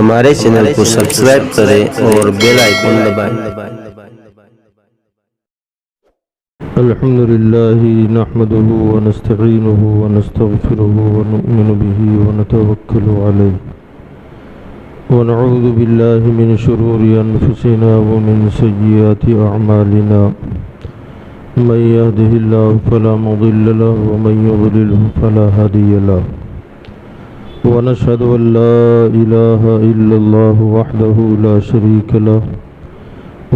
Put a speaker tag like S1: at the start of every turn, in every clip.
S1: ہمارے چینل کو سبسکرائب کریں اور بیل آئیکن دبائیں۔
S2: الحمد لله نحمده ونستعينه ونستغفره ونؤمن به ونتوكل عليه ونعوذ بالله من شرور أنفسنا ومن سيئات أعمالنا من يهده الله فلا مضل له ومن يضلله فلا هادي له ونشهد أن لا إله إلا الله وحده لا شريك له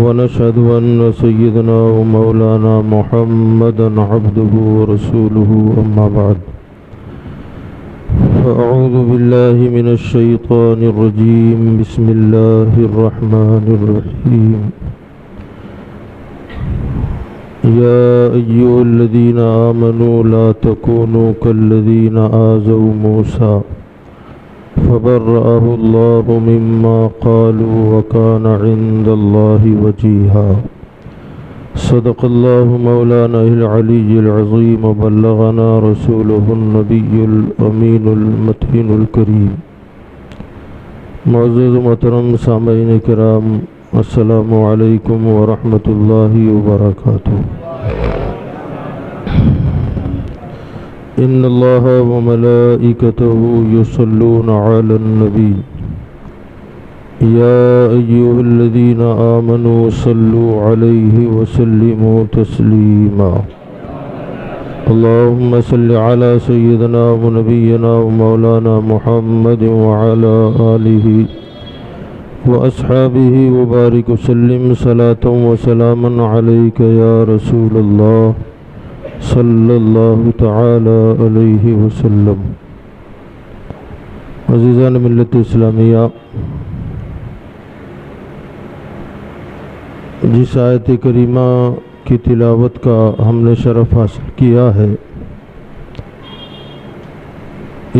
S2: ونشهد أن سيدنا ومولانا محمدا عبده ورسوله أما بعد فأعوذ بالله من الشيطان الرجيم بسم الله الرحمن الرحيم يا أيها الذين آمنوا لا تكونوا كالذين آذوا موسى فبرأه الله مما قالوا وكان عند الله وجيها صدق الله مولانا العلي العظيم وبلغنا رسوله النبي الأمين المتين الكريم۔ معزز محترم سامعین کرام، السلام علیکم ورحمۃ اللہ وبرکاتہ۔ ان اللہ وملائکتہ یصلون علی النبی یا ایھا الذین آمنوا صلوا علیہ وسلموا تسلیما۔ اللہم صل علی سیدنا ونبینا ومولانا محمد وعلی آلہ وأصحابه وبارك وسلم صلاة وسلاما عليك يا رسول الله صلی اللہ تعالی علیہ وسلم۔ عزیزان ملت اسلامیہ، جس آیت کریمہ کی تلاوت کا ہم نے شرف حاصل کیا ہے،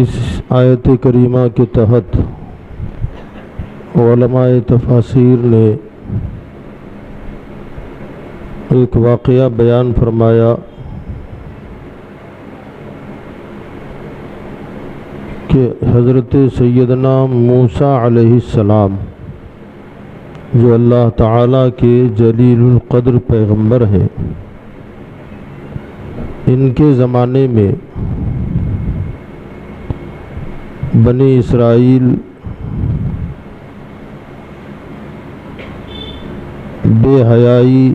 S2: اس آیت کریمہ کے تحت علماء تفاسیر نے ایک واقعہ بیان فرمایا کہ حضرت سیدنا موسیٰ علیہ السلام، جو اللہ تعالیٰ کے جلیل القدر پیغمبر ہیں، ان کے زمانے میں بنی اسرائیل بے حیائی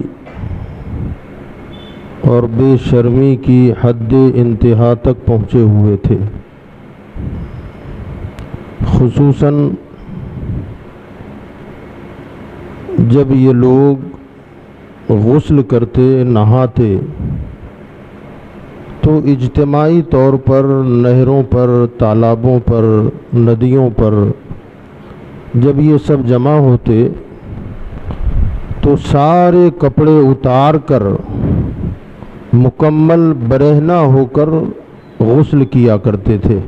S2: اور بے شرمی کی حد انتہا تک پہنچے ہوئے تھے۔ خصوصاً جب یہ لوگ غسل کرتے، نہاتے، تو اجتماعی طور پر نہروں پر، تالابوں پر، ندیوں پر جب یہ سب جمع ہوتے تو سارے کپڑے اتار کر مکمل برہنہ ہو کر غسل کیا کرتے تھے۔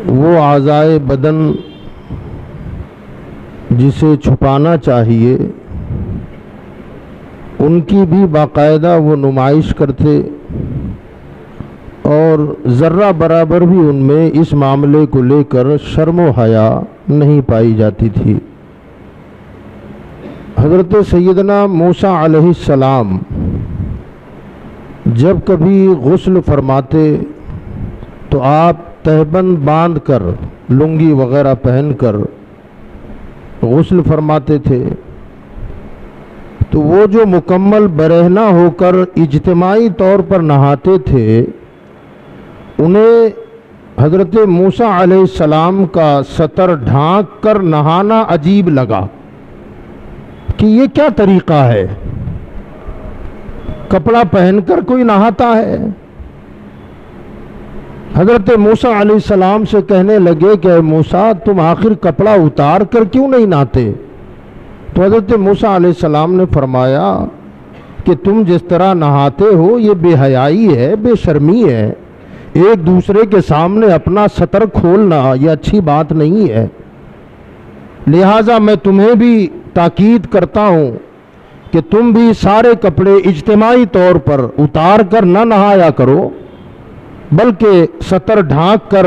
S2: وہ اعضائے بدن جسے چھپانا چاہیے، ان کی بھی باقاعدہ وہ نمائش کرتے، اور ذرہ برابر بھی ان میں اس معاملے کو لے کر شرم و حیا نہیں پائی جاتی تھی۔ حضرت سیدنا موسیٰ علیہ السلام جب کبھی غسل فرماتے تو آپ تہبند باندھ کر، لنگی وغیرہ پہن کر غسل فرماتے تھے، تو وہ جو مکمل برہنہ ہو کر اجتماعی طور پر نہاتے تھے، انہیں حضرت موسیٰ علیہ السلام کا سطر ڈھانک کر نہانا عجیب لگا کہ یہ کیا طریقہ ہے، کپڑا پہن کر کوئی نہاتا ہے۔ حضرت موسیٰ علیہ السلام سے کہنے لگے کہ اے موسیٰ، تم آخر کپڑا اتار کر کیوں نہیں نہاتے؟ تو حضرت موسیٰ علیہ السلام نے فرمایا کہ تم جس طرح نہاتے ہو یہ بے حیائی ہے، بے شرمی ہے، ایک دوسرے کے سامنے اپنا سطر کھولنا یہ اچھی بات نہیں ہے، لہٰذا میں تمہیں بھی تاکید کرتا ہوں کہ تم بھی سارے کپڑے اجتماعی طور پر اتار کر نہ نہایا کرو، بلکہ سطر ڈھانک کر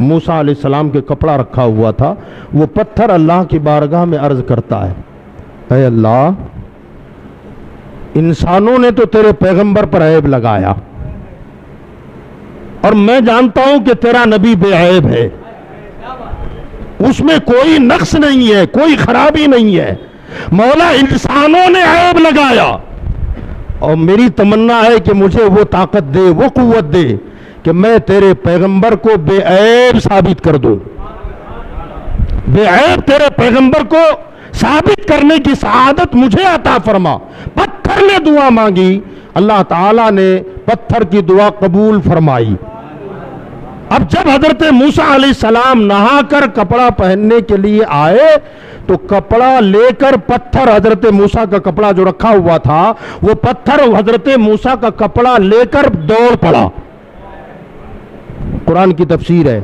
S2: موسیٰ علیہ السلام کے کپڑا رکھا ہوا تھا، وہ پتھر اللہ کی بارگاہ میں عرض کرتا ہے، اے اللہ، انسانوں نے تو تیرے پیغمبر پر عیب لگایا، اور میں جانتا ہوں کہ تیرا نبی بے عیب ہے، اس میں کوئی نقص نہیں ہے، کوئی خرابی نہیں ہے، مولا انسانوں نے عیب لگایا، اور میری تمنا ہے کہ مجھے وہ طاقت دے، وہ قوت دے کہ میں تیرے پیغمبر کو بے عیب ثابت کر دوں، بے عیب تیرے پیغمبر کو ثابت کرنے کی سعادت مجھے عطا فرما۔ پتھر نے دعا مانگی، اللہ تعالیٰ نے پتھر کی دعا قبول فرمائی۔ اب جب حضرت موسیٰ علیہ السلام نہا کر کپڑا پہننے کے لیے آئے تو کپڑا لے کر پتھر، حضرت موسیٰ کا کپڑا جو رکھا ہوا تھا وہ پتھر حضرت موسیٰ کا کپڑا لے کر دوڑ پڑا۔ قرآن کی تفسیر ہے،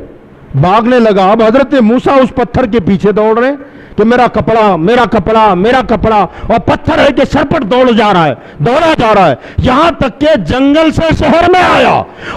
S2: بھاگنے لگا۔ اب حضرت موسیٰ اس پتھر کے پیچھے دوڑ رہے کہ میرا کپڑا، میرا کپڑا، میرا کپڑا، اور پتھر ہے کہ سر پر دوڑا جا رہا ہے، یہاں تک کہ جنگل سے شہر میں آیا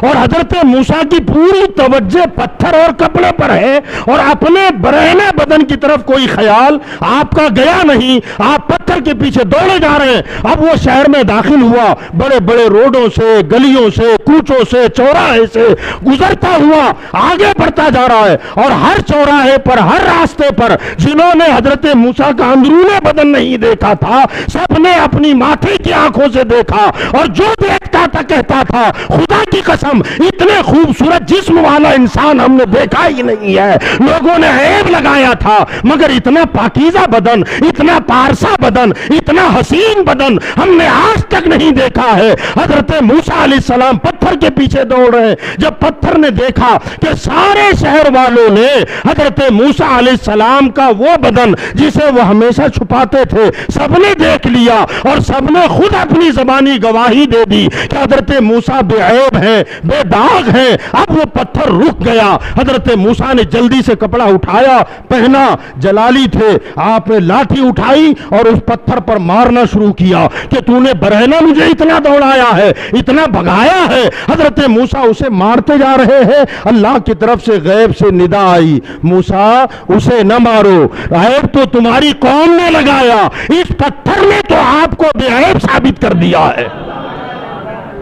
S2: اور حضرت موسیٰ کی پوری توجہ پتھر اور کپڑے پر ہے، اور اپنے برہنے بدن کی طرف کوئی خیال آپ کا گیا نہیں، آپ پتھر کے پیچھے دوڑے جا رہے ہیں۔ اب وہ شہر میں داخل ہوا، بڑے بڑے روڈوں سے، گلیوں سے، کوچوں سے، چوراہے سے گزرتا ہوا آگے بڑھتا جا رہا ہے، اور ہر چوراہے پر، ہر راستے پر جنہوں نے حضرت موسیٰ کا اندرون بدن نہیں دیکھا تھا، سب نے اپنی ماتھے کی آنکھوں سے دیکھا، اور جو دیکھتا تھا کہتا تھا خدا کی قسم اتنے خوبصورت جسم والا انسان ہم نے دیکھا ہی نہیں ہے۔ لوگوں نے عیب لگایا تھا مگر اتنا پاکیزہ بدن، اتنا پارسا بدن، اتنا حسین بدن ہم نے آج تک نہیں دیکھا ہے۔ حضرت موسیٰ علیہ السلام پتھر کے پیچھے دوڑ رہے ہیں۔ جب پتھر نے دیکھا کہ سارے شہر والوں نے حضرت موسیٰ علیہ السلام کا وہ بدن جسے وہ ہمیشہ چھپاتے تھے سب نے دیکھ لیا، اور سب نے خود اپنی زبانی گواہی دے دی کہ حضرت موسیٰ بے عیب ہیں، بے داغ ہیں۔ اب وہ پتھر رک گیا۔ حضرت موسیٰ نے جلدی سے کپڑا اٹھایا، پہنا، جلالی تھے، آپ نے لاٹھی اٹھائی اور اس پتھر پر مارنا شروع کیا کہ تو نے برہنہ مجھے اتنا دوڑایا ہے، اتنا بھگایا ہے۔ حضرت موسیٰ اسے مارتے جا رہے ہیں، اللہ کی طرف سے غیب سے ندا آئی، موسیٰ اسے نہ مارو، عیب تو تمہاری قوم نے لگایا، اس پتھر نے تو آپ کو بے عیب ثابت کر دیا ہے،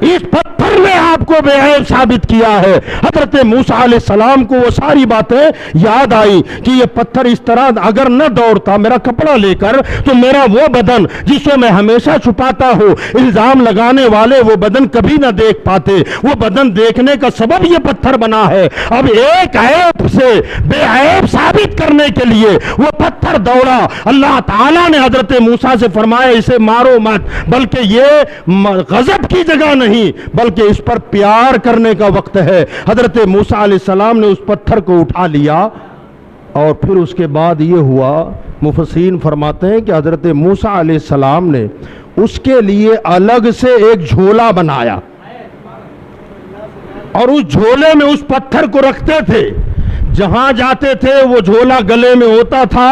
S2: اس پتھر نے آپ کو بے عیب ثابت کیا ہے۔ حضرت موسیٰ علیہ السلام کو وہ ساری باتیں یاد آئی کہ یہ پتھر اس طرح اگر نہ دوڑتا میرا کپڑا لے کر تو میرا وہ بدن جسے میں ہمیشہ چھپاتا ہوں، الزام لگانے والے وہ بدن کبھی نہ دیکھ پاتے، وہ بدن دیکھنے کا سبب یہ پتھر بنا ہے۔ اب ایک عیب سے بے عیب ثابت کرنے کے لیے وہ پتھر دوڑا۔ اللہ تعالیٰ نے حضرت موسیٰ سے فرمایا اسے مارو مت، بلکہ یہ غضب کی جگہ نہیں بلکہ اس پر پیار کرنے کا وقت ہے۔ حضرت موسیٰ علیہ السلام نے اس پتھر کو اٹھا لیا، اور پھر اس کے بعد یہ ہوا، مفسرین فرماتے ہیں کہ حضرت موسیٰ علیہ السلام نے اس کے لیے الگ سے ایک جھولا بنایا، اور اس جھولے میں اس پتھر کو رکھتے تھے۔ جہاں جاتے تھے وہ جھولا گلے میں ہوتا تھا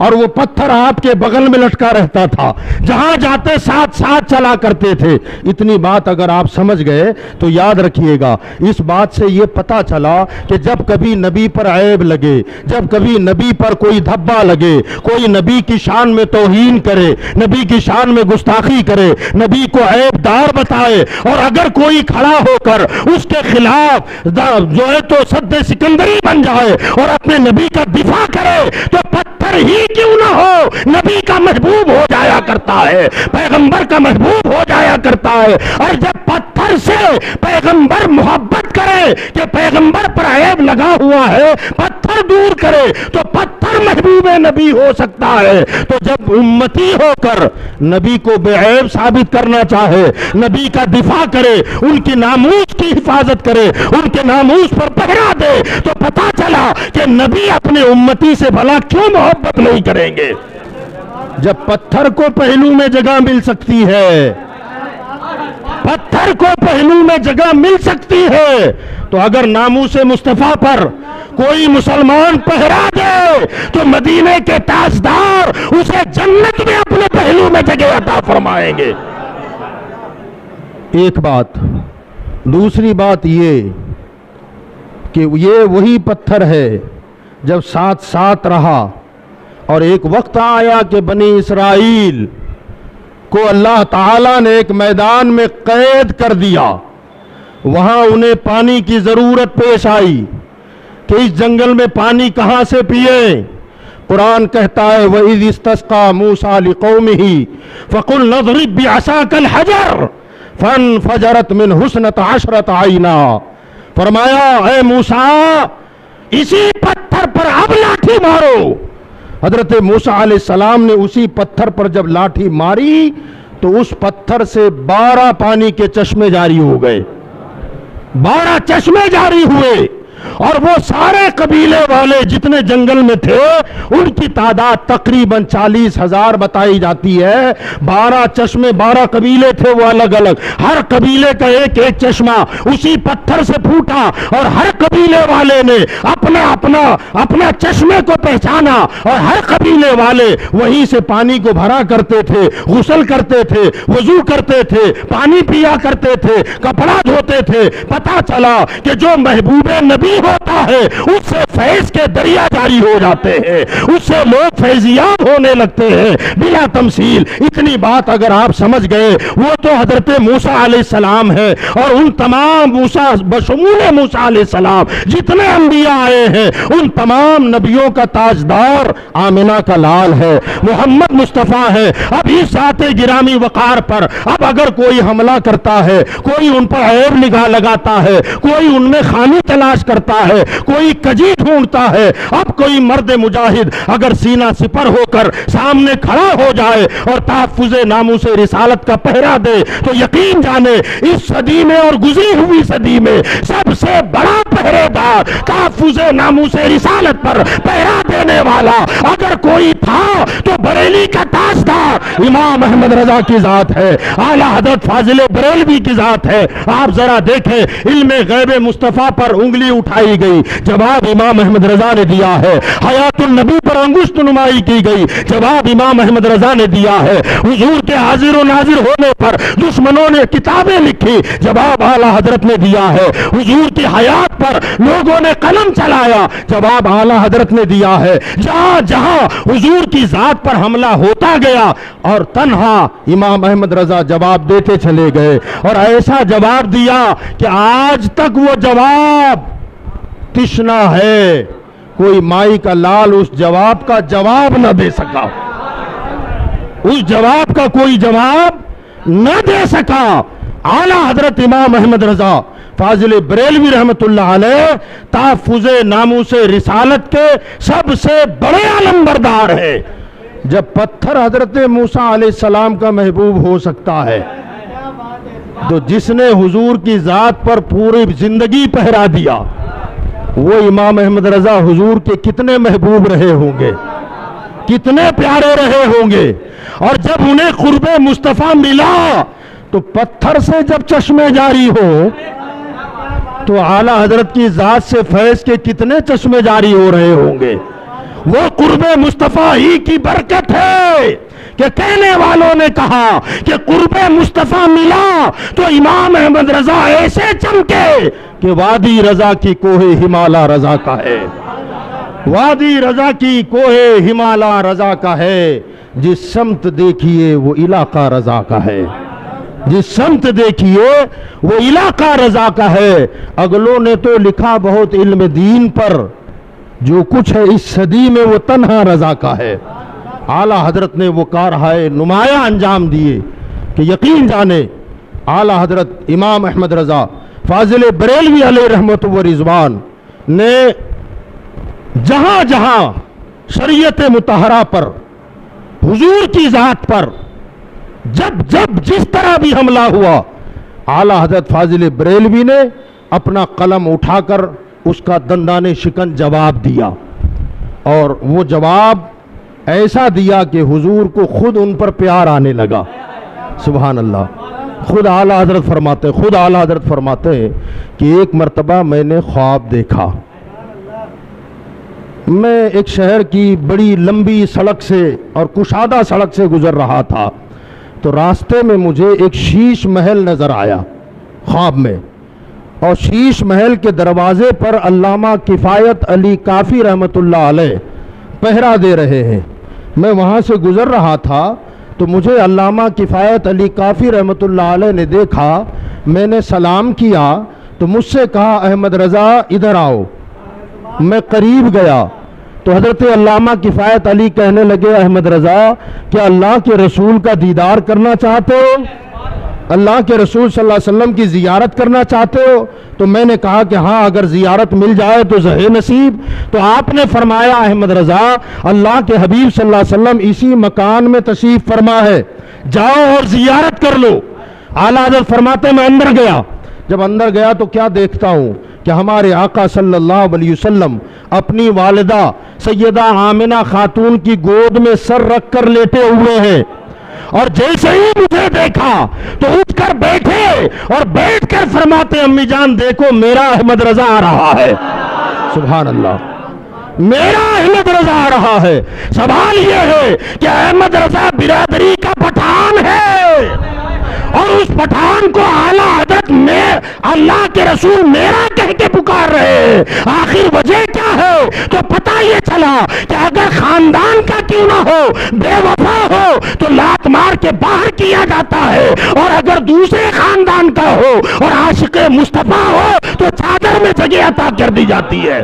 S2: اور وہ پتھر آپ کے بغل میں لٹکا رہتا تھا، جہاں جاتے ساتھ ساتھ چلا کرتے تھے۔ اتنی بات اگر آپ سمجھ گئے تو یاد رکھیے گا، اس بات سے یہ پتا چلا کہ جب کبھی نبی پر عیب لگے، جب کبھی نبی پر کوئی دھبا لگے، کوئی نبی کی شان میں توہین کرے، نبی کی شان میں گستاخی کرے، نبی کو عیب دار بتائے، اور اگر کوئی کھڑا ہو کر اس کے خلاف جو ہے تو سد سکندری بن جائے اور اپنے نبی کا دفاع کرے تو پتھر ہی کیوں نہ ہو، نبی کا محبوب ہو جایا کرتا ہے، پیغمبر کا محبوب ہو جایا کرتا ہے۔ اور جب پتھر سے پیغمبر محبت کرے کہ پیغمبر پر عیب لگا ہوا ہے، پتھر دور کرے تو پتھر محبوب نبی ہو سکتا ہے۔ تو جب امتی ہو کر نبی کو بے عیب ثابت کرنا چاہے، نبی کا دفاع کرے، ان کی ناموس کی حفاظت کرے، ان کے ناموس پر پہرا دے، تو پتہ چلا کہ نبی اپنے امتی سے بھلا کیوں محبت نہیں کریں گے۔ جب پتھر کو پہلو میں جگہ مل سکتی ہے، پتھر کو پہلو میں جگہ مل سکتی ہے، تو اگر ناموس مصطفیٰ پر کوئی مسلمان پہرا دے تو مدینے کے تاجدار اسے جنت میں اپنے پہلو میں جگہ عطا فرمائیں گے۔ ایک بات، دوسری بات یہ کہ یہ وہی پتھر ہے جب ساتھ ساتھ رہا اور ایک وقت آیا کہ بنی اسرائیل کو اللہ تعالیٰ نے ایک میدان میں قید کر دیا، وہاں انہیں پانی کی ضرورت پیش آئی کہ اس جنگل میں پانی کہاں سے پیئیں۔ قرآن کہتا ہے وَإِذِ اسْتَسْقَىٰ مُوسَىٰ لِقَوْمِهِ فَقُلْنَا اضْرِب بِّعَصَاكَ الْحَجَرَ فَانْفَجَرَتْ مِنْهُ اثْنَتَ عَشْرَةَ عَيْنًا، فرمایا اے موسیٰ اسی پتھر پر اب لاٹھی مارو۔ حضرت موسیٰ علیہ السلام نے اسی پتھر پر جب لاٹھی ماری تو اس پتھر سے 12 پانی کے چشمے جاری ہو گئے، 12 چشمے جاری ہوئے، اور وہ سارے قبیلے والے جتنے جنگل میں تھے ان کی تعداد تقریباً 40,000 بتائی جاتی ہے۔ 12 چشمے، 12 قبیلے تھے وہ الگ الگ، ہر قبیلے کا ایک ایک چشمہ اسی پتھر سے پھوٹا، اور ہر قبیلے والے نے اپنا چشمے کو پہچانا، اور ہر قبیلے والے وہیں سے پانی کو بھرا کرتے تھے، غسل کرتے تھے، وضو کرتے تھے، پانی پیا کرتے تھے، کپڑا دھوتے تھے۔ پتا چلا کہ جو محبوب نبی ہوتا ہے اس سے فیض کے دریا جاری ہو جاتے ہیں، اس سے لوگ فیضیاب ہونے لگتے ہیں بلا تمثیل۔ اتنی بات اگر آپ سمجھ گئے، وہ تو حضرت موسیٰ علیہ السلام ہے، اور ان تمام موسیٰ بشمول موسیٰ علیہ السلام جتنے انبیاء آئے ہیں ان تمام نبیوں کا تاجدار آمنہ کا لال ہے، محمد مصطفیٰ ہے۔ اب اس ذات گرامی وقار پر اب اگر کوئی حملہ کرتا ہے، کوئی ان پر عیب نگاہ لگاتا ہے، کوئی ان میں خامی تلاش کرتا ہے، کوئی کجی ڈھونڈتا ہے، اب کوئی مرد مجاہد اگر سینہ سپر ہو کر سامنے کھڑا ہو جائے اور تحفظ ناموس رسالت کا پہرا دے تو یقین جانے اس صدی میں اور گزری ہوئی صدی میں سب سے بڑا پہرے دار تحفظ ناموس رسالت پر پہرا دینے والا اگر کوئی تھا تو بریلی کا تاجدار امام احمد رضا کی ذات ہے، اعلیٰ حضرت فاضل بریلوی کی ذات ہے۔ آپ ذرا دیکھیں، علم غیب مصطفیٰ پر انگلی اٹھائی گئی، جواب امام احمد رضا نے دیا ہے۔ حیات النبی پر انگشت نمائی کی گئی، جواب امام احمد رضا نے دیا ہے۔ حضور کے حاضر و ناظر ہونے پر دشمنوں نے کتابیں لکھی، جواب اعلیٰ حضرت نے دیا ہے۔ حضور کی حیات پر لوگوں نے قلم چلایا، جواب اعلیٰ حضرت نے دیا ہے۔ جہاں جہاں حضور کی ذات پر حملہ ہوتا گیا اور تنہا امام احمد رضا جواب دیتے چلے گئے، اور ایسا جواب دیا کہ آج تک وہ جواب تشنا ہے، کوئی مائی کا لال اس جواب کا جواب نہ دے سکا، اس جواب کا کوئی جواب نہ دے سکا۔ اعلیٰ حضرت امام احمد رضا فاضل بریلوی رحمت اللہ علیہ تحفظ ناموس رسالت کے سب سے بڑے علمبردار ہیں۔ جب پتھر حضرت موسیٰ علیہ السلام کا محبوب ہو سکتا ہے تو جس نے حضور کی ذات پر پوری زندگی پہرا دیا وہ امام احمد رضا حضور کے کتنے محبوب رہے ہوں گے، کتنے پیارے رہے ہوں گے۔ اور جب انہیں قرب مصطفیٰ ملا تو پتھر سے جب چشمے جاری ہو تو اعلیٰ حضرت کی ذات سے فیض کے کتنے چشمے جاری ہو رہے ہوں گے۔ وہ قرب مصطفیٰ ہی کی برکت ہے کہ کہنے والوں نے کہا کہ قرب مصطفیٰ ملا تو امام احمد رضا ایسے چمکے کہ وادی رضا کی کوہ ہمالا رضا کا ہے، وادی رضا کی کوہ ہمالا رضا کا ہے۔ جس سمت دیکھیے وہ علاقہ رضا کا ہے، جس سمت دیکھیے وہ علاقہ رضا کا ہے۔ اگلوں نے تو لکھا بہت علم دین پر، جو کچھ ہے اس صدی میں وہ تنہا رضا کا ہے۔ اعلیٰ حضرت نے وہ کارہائے نمایاں انجام دیے کہ یقین جانے اعلیٰ حضرت امام احمد رضا فاضل بریلوی علیہ رحمت و رضوان نے جہاں جہاں شریعت مطہرہ پر، حضور کی ذات پر جب جس طرح بھی حملہ ہوا، اعلیٰ حضرت فاضل بریلوی نے اپنا قلم اٹھا کر اس کا دندان شکن جواب دیا، اور وہ جواب ایسا دیا کہ حضور کو خود ان پر پیار آنے لگا۔ سبحان اللہ۔ خود اعلیٰ حضرت فرماتے ہیں کہ ایک مرتبہ میں نے خواب دیکھا، میں ایک شہر کی بڑی لمبی سڑک سے اور کشادہ سڑک سے گزر رہا تھا، تو راستے میں مجھے ایک شیش محل نظر آیا خواب میں، اور شیش محل کے دروازے پر علامہ کفایت علی کافی رحمۃ اللہ علیہ پہرا دے رہے ہیں. میں وہاں سے گزر رہا تھا تو مجھے علامہ کفایت علی کافی رحمۃ اللہ علیہ نے دیکھا. میں نے سلام کیا تو مجھ سے کہا احمد رضا ادھر آؤ. میں قریب گیا تو حضرت علامہ کفایت علی کہنے لگے احمد رضا کیا اللہ کے رسول کا دیدار کرنا چاہتے ہو؟ اللہ کے رسول صلی اللہ علیہ وسلم کی زیارت کرنا چاہتے ہو؟ تو میں نے کہا کہ ہاں اگر زیارت مل جائے تو زہے نصیب. تو آپ نے فرمایا احمد رضا اللہ کے حبیب صلی اللہ علیہ وسلم اسی مکان میں تشریف فرما ہے, جاؤ اور زیارت کر لو. اعلیٰ حضرت فرماتے میں اندر گیا. جب اندر گیا تو کیا دیکھتا ہوں کہ ہمارے آقا صلی اللہ علیہ وسلم اپنی والدہ سیدہ آمنہ خاتون کی گود میں سر رکھ کر لیٹے ہوئے ہیں, اور جیسے ہی مجھے دیکھا تو اٹھ کر بیٹھے اور بیٹھ کر فرماتے امی جان دیکھو میرا احمد رضا آ رہا ہے. سبحان اللہ, میرا احمد رضا آ رہا ہے. سوال یہ ہے کہ احمد رضا برادری کا پٹھان ہے اور اس پٹھان کو اعلیٰ حضرت میں اللہ کے رسول میرا کہہ کے پکار رہے ہیں. آخر وجہ کیا ہے؟ تو پتہ یہ چلا کہ اگر خاندان کا کیوں نہ ہو, بے وفا ہو تو لات مار کے باہر کیا جاتا ہے, اور اگر دوسرے خاندان کا ہو اور عاشق مصطفیٰ ہو تو چادر میں جگہ عطا کر دی جاتی ہے.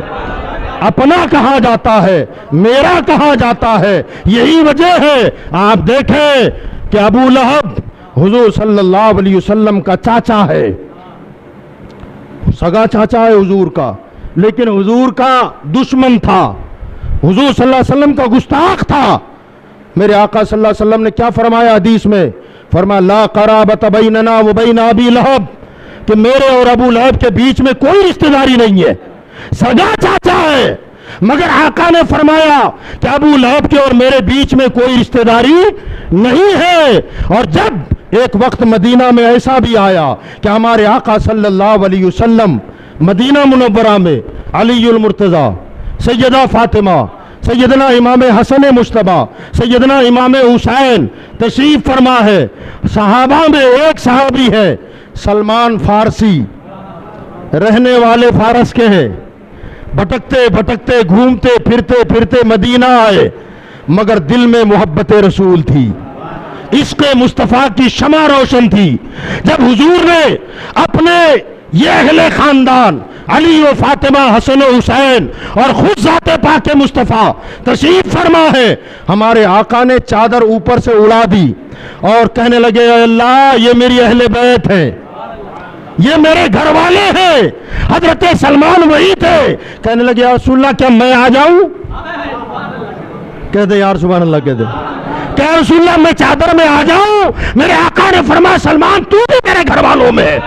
S2: اپنا کہا جاتا ہے, میرا کہا جاتا ہے. یہی وجہ ہے آپ دیکھیں کہ ابو لہب حضور صلی اللہ علیہ وسلم کا چاچا ہے, سگا چاچا ہے حضور کا, لیکن حضور کا دشمن تھا, حضور صلی اللہ علیہ وسلم کا گستاخ تھا. میرے آقا صلی اللہ علیہ وسلم نے کیا فرمایا حدیث میں؟ فرمایا لا قرابت بیننا و بین ابی لہب, کہ میرے اور ابو لہب کے بیچ میں کوئی رشتہ داری نہیں ہے, سگا چاچا ہے. مگر آقا نے فرمایا کہ ابو لہب کے اور میرے بیچ میں کوئی رشتہ داری نہیں ہے. اور جب ایک وقت مدینہ میں ایسا بھی آیا کہ ہمارے آقا صلی اللہ علیہ وسلم مدینہ منورہ میں علی المرتضیٰ, سیدہ فاطمہ, سیدنا امام حسن مجتبیٰ, سیدنا امام حسین تشریف فرما ہے. صحابہ میں ایک صحابی ہے سلمان فارسی, رہنے والے فارس کے ہیں, بھٹکتے بھٹکتے گھومتے پھرتے پھرتے مدینہ آئے, مگر دل میں محبت رسول تھی, عشق مصطفیٰ کی شمع روشن تھی. جب حضور نے اپنے یہ اہل خاندان علی و فاطمہ, حسن و حسین اور خود ذات پاک مصطفیٰ تشریف فرما ہے, ہمارے آقا نے چادر اوپر سے اڑا دی اور کہنے لگے اے اللہ یہ میری اہل بیت ہیں, یہ میرے گھر والے ہیں. حضرت سلمان وہی تھے, کہنے لگے یا رسول اللہ کیا میں آ جاؤں؟ کہہ دے یار سبحان اللہ, کہہ دے کہ رسول اللہ میں چادر میں آ جاؤں؟ میرے آقا نے فرمایا سلمان تو بھی میرے گھر والوں میں ہے.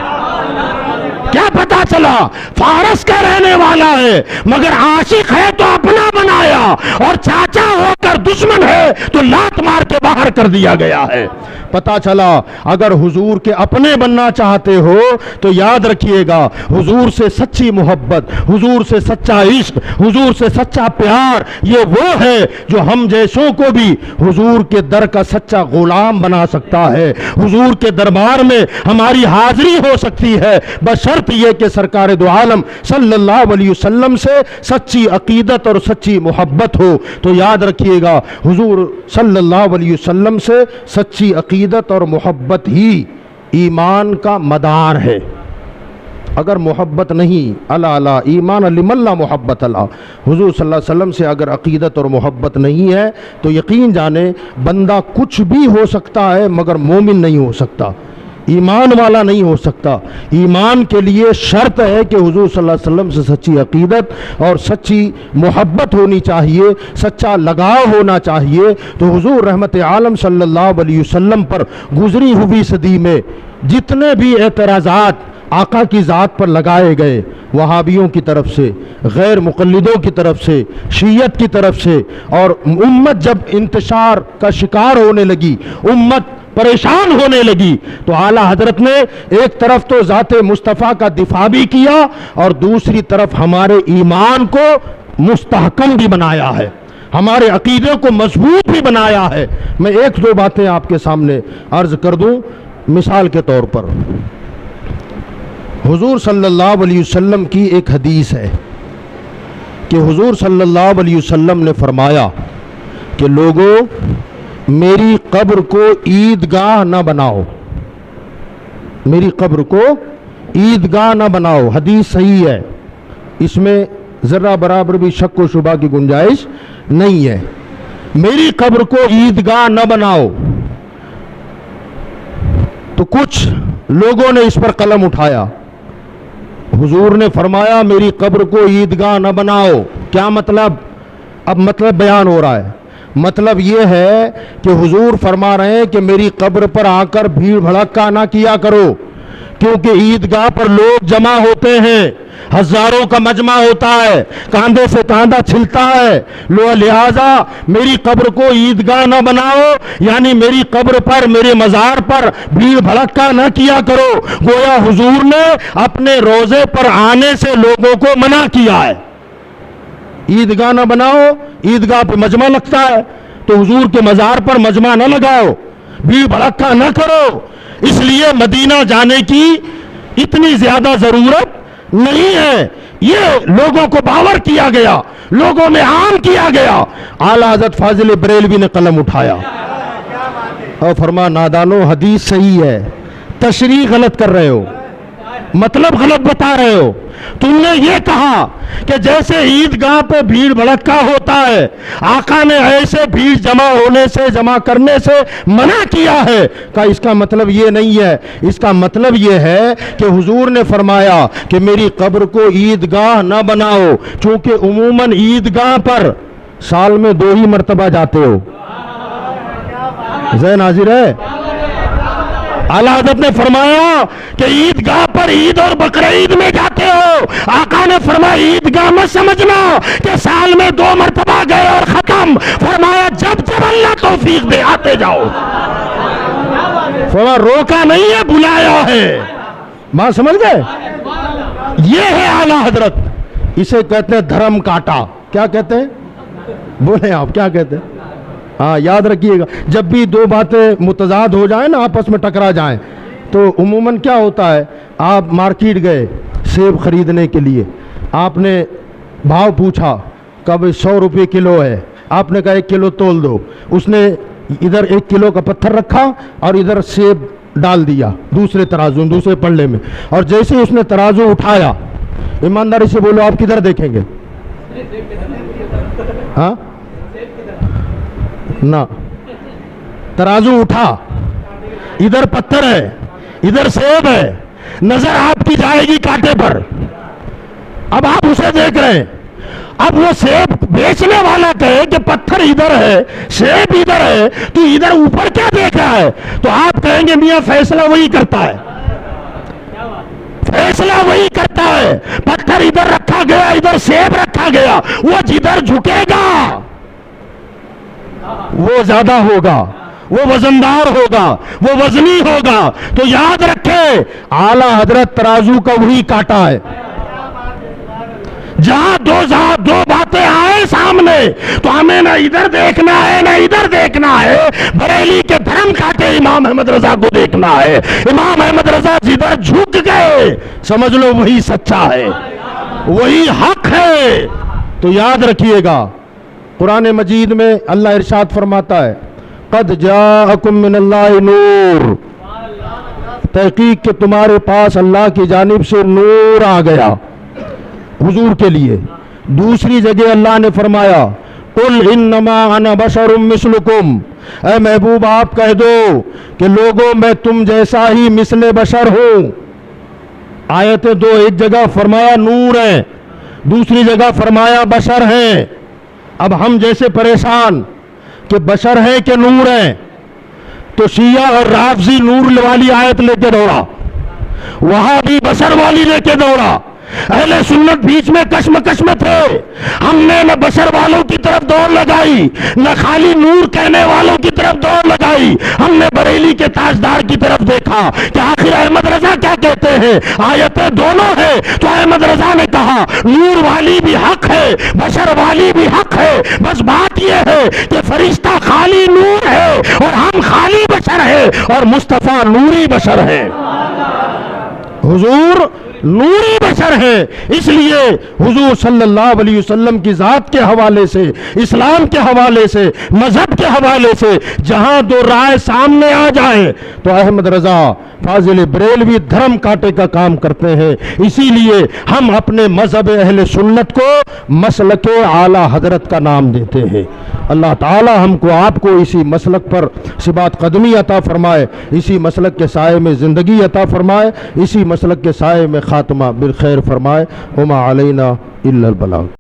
S2: کیا پتا چلا فارس کا رہنے والا ہے مگر عاشق ہے تو اپنا بنایا, اور چاچا ہو کر دشمن ہے تو لات مار کے باہر کر دیا گیا ہے. پتا چلا اگر حضور کے اپنے بننا چاہتے ہو تو یاد رکھیے گا حضور سے سچی محبت, حضور سے سچا عشق, حضور سے سچا پیار, یہ وہ ہے جو ہم جیسوں کو بھی حضور کے در کا سچا غلام بنا سکتا ہے. حضور کے دربار میں ہماری حاضری ہو سکتی ہے بشرط یہ کہ سرکار دو عالم صلی اللہ علیہ وسلم سے سچی عقیدت اور سچی محبت ہو. تو یاد رکھیے گا حضور صلی اللہ علیہ وسلم سے سچی عقیدت اور محبت ہی ایمان کا مدار ہے. اگر محبت نہیں اللہ ایمان لمن لا محبت اللہ, حضور صلی اللہ علیہ وسلم سے اگر عقیدت اور محبت نہیں ہے تو یقین جانے بندہ کچھ بھی ہو سکتا ہے مگر مومن نہیں ہو سکتا, ایمان والا نہیں ہو سکتا. ایمان کے لیے شرط ہے کہ حضور صلی اللہ علیہ وسلم سے سچی عقیدت اور سچی محبت ہونی چاہیے, سچا لگاؤ ہونا چاہیے. تو حضور رحمت عالم صلی اللہ علیہ وسلم پر گزری ہوئی صدی میں جتنے بھی اعتراضات آقا کی ذات پر لگائے گئے, وہابیوں کی طرف سے, غیر مقلدوں کی طرف سے, شیعت کی طرف سے, اور امت جب انتشار کا شکار ہونے لگی, امت پریشان ہونے لگی, تو اعلیٰ حضرت نے ایک طرف تو ذات مصطفیٰ کا دفاع بھی کیا اور دوسری طرف ہمارے ایمان کو مستحکم بھی بنایا ہے, ہمارے عقیدے کو مضبوط بھی بنایا ہے. میں ایک دو باتیں آپ کے سامنے عرض کر دوں. مثال کے طور پر حضور صلی اللہ علیہ وسلم کی ایک حدیث ہے کہ حضور صلی اللہ علیہ وسلم نے فرمایا کہ لوگوں میری قبر کو عیدگاہ نہ بناؤ، میری قبر کو عیدگاہ نہ بناؤ۔ حدیث صحیح ہے، اس میں ذرہ برابر بھی شک و شبہ کی گنجائش نہیں ہے۔ میری قبر کو عیدگاہ نہ بناؤ، تو کچھ لوگوں نے اس پر قلم اٹھایا۔ حضور نے فرمایا میری قبر کو عیدگاہ نہ بناؤ، کیا مطلب؟ اب مطلب بیان ہو رہا ہے۔ مطلب یہ ہے کہ حضور فرما رہے ہیں کہ میری قبر پر آ کر بھیڑ بھڑکا نہ کیا کرو، کیونکہ عیدگاہ پر لوگ جمع ہوتے ہیں، ہزاروں کا مجمع ہوتا ہے، کاندھے سے کاندھا چھلتا ہے، لہذا میری قبر کو عیدگاہ نہ بناؤ، یعنی میری قبر پر، میرے مزار پر بھیڑ بھڑکا نہ کیا کرو۔ گویا حضور نے اپنے روضے پر آنے سے لوگوں کو منع کیا ہے۔ عیدگاہ نہ بناؤ، عیدگاہ پہ مجمع لگتا ہے تو حضور کے مزار پر مجمع نہ لگاؤ، بھیڑ بھڑکا نہ کرو۔ اس لیے مدینہ جانے کی اتنی زیادہ ضرورت نہیں ہے، یہ لوگوں کو باور کیا گیا، لوگوں میں عام کیا گیا۔ اعلیٰ حضرت فاضل بریلوی نے قلم اٹھایا اور فرمایا نادانو حدیث صحیح ہے، تشریح غلط کر رہے ہو، مطلب غلط بتا رہے ہو۔ تم نے یہ کہا کہ جیسے عیدگاہ پہ بھیڑ بھڑکا ہوتا ہے، آقا نے ایسے بھیڑ جمع ہونے سے، جمع کرنے سے منع کیا ہے، کہ اس کا مطلب یہ نہیں ہے۔ اس کا مطلب یہ ہے کہ حضور نے فرمایا کہ میری قبر کو عیدگاہ نہ بناؤ، چونکہ عموماً عیدگاہ پر سال میں 2 ہی مرتبہ جاتے ہو۔ ذہن حاضر ہے؟ اعلیٰ حضرت نے فرمایا کہ عیدگاہ پر عید اور بقرعید میں جاتے ہو۔ آقا نے فرمایا عیدگاہ مت سمجھنا کہ سال میں 2 مرتبہ گئے اور ختم، فرمایا جب جب اللہ توفیق دے آتے جاؤ۔ فرمایا روکا نہیں ہے، بلایا ہے۔ بات سمجھ گئے؟ یہ ہے اعلیٰ حضرت، اسے کہتے ہیں دھرم کاٹا۔ کیا کہتے ہیں؟ بولیں آپ کیا کہتے ہیں؟ ہاں یاد رکھیے گا، جب بھی 2 باتیں متضاد ہو جائیں نا، آپس میں ٹکرا جائیں، تو عموماً کیا ہوتا ہے، آپ مارکیٹ گئے سیب خریدنے کے لیے، آپ نے بھاؤ پوچھا، کب 100 روپے کلو ہے، آپ نے کہا 1 کلو تول دو، اس نے ادھر 1 کلو کا پتھر رکھا اور ادھر سیب ڈال دیا دوسرے ترازو میں، دوسرے پلڑے میں، اور جیسے اس نے ترازو اٹھایا، ایمانداری سے بولو آپ کدھر دیکھیں گے؟ ہاں نہ، ترازو اٹھا، ادھر پتھر ہے ادھر سیب ہے، نظر آپ کی جائے گی کانٹے پر۔ اب آپ اسے دیکھ رہے ہیں، اب وہ سیب بیچنے والا کہے کہ پتھر ادھر ہے سیب ادھر ہے، تو ادھر اوپر کیا دیکھ رہا ہے؟ تو آپ کہیں گے میاں فیصلہ وہی کرتا ہے، فیصلہ وہی کرتا ہے، پتھر ادھر رکھا گیا ادھر سیب رکھا گیا، وہ جدھر جھکے گا وہ زیادہ ہوگا، وہ وزندار ہوگا، وہ وزنی ہوگا۔ تو یاد رکھے اعلیٰ حضرت ترازو کا وہی کاٹا ہے۔ جہاں دو باتیں آئے سامنے تو ہمیں نہ ادھر دیکھنا ہے نہ ادھر دیکھنا ہے، بریلی کے دھرم کاٹے امام احمد رضا کو دیکھنا ہے۔ امام احمد رضا جدھر جھک گئے سمجھ لو وہی سچا ہے، وہی حق ہے۔ تو یاد رکھیے گا، قرآن مجید میں اللہ ارشاد فرماتا ہے قد جاءکم من اللہ نور، تحقیق کہ تمہارے پاس اللہ کی جانب سے نور آ گیا حضور کے لیے۔ دوسری جگہ اللہ نے فرمایا قل انما انا بشر مثلکم، اے محبوب آپ کہہ دو کہ لوگوں میں تم جیسا ہی مثل بشر ہوں۔ آیتیں 2، ایک جگہ فرمایا نور ہے، دوسری جگہ فرمایا بشر ہیں۔ اب ہم جیسے پریشان کہ بشر ہے کہ نور ہے، تو شیعہ اور رافضی نور والی آیت لے کے دوڑا، وہاں بھی بشر والی لے کے دوڑا۔ اہل سنت بیچ میں کشمکش میں تھے، ہم نے نہ بشر والوں کی طرف دوڑ لگائی نہ خالی نور کہنے والوں کی طرف دوڑ لگائی، ہم نے بریلی کے تاجدار کی طرف دیکھا کہ آخر احمد رضا کیا کہتے ہیں۔ آیتیں دونوں ہیں، تو احمد رضا نے کہا نور والی بھی حق ہے بشر والی بھی حق ہے، بس بات یہ ہے کہ فرشتہ خالی نور ہے اور ہم خالی بشر ہیں، اور مصطفیٰ نوری بشر ہیں۔ حضور نوری بشر ہے، اس لیے حضور صلی اللہ علیہ وسلم کی ذات کے حوالے سے، اسلام کے حوالے سے، مذہب کے حوالے سے جہاں دو رائے سامنے آ جائے تو احمد رضا فاضل بریلوی دھرم کاٹے کا کام کرتے ہیں۔ اسی لیے ہم اپنے مذہب اہل سنت کو مسلک اعلی حضرت کا نام دیتے ہیں۔ اللہ تعالی ہم کو آپ کو اسی مسلک پر ثبات قدمی عطا فرمائے، اسی مسلک کے سائے میں زندگی عطا فرمائے، اسی مسلک کے سائے میں خاتمہ بالخیر فرمائے۔ وما علینا الا البلاغ۔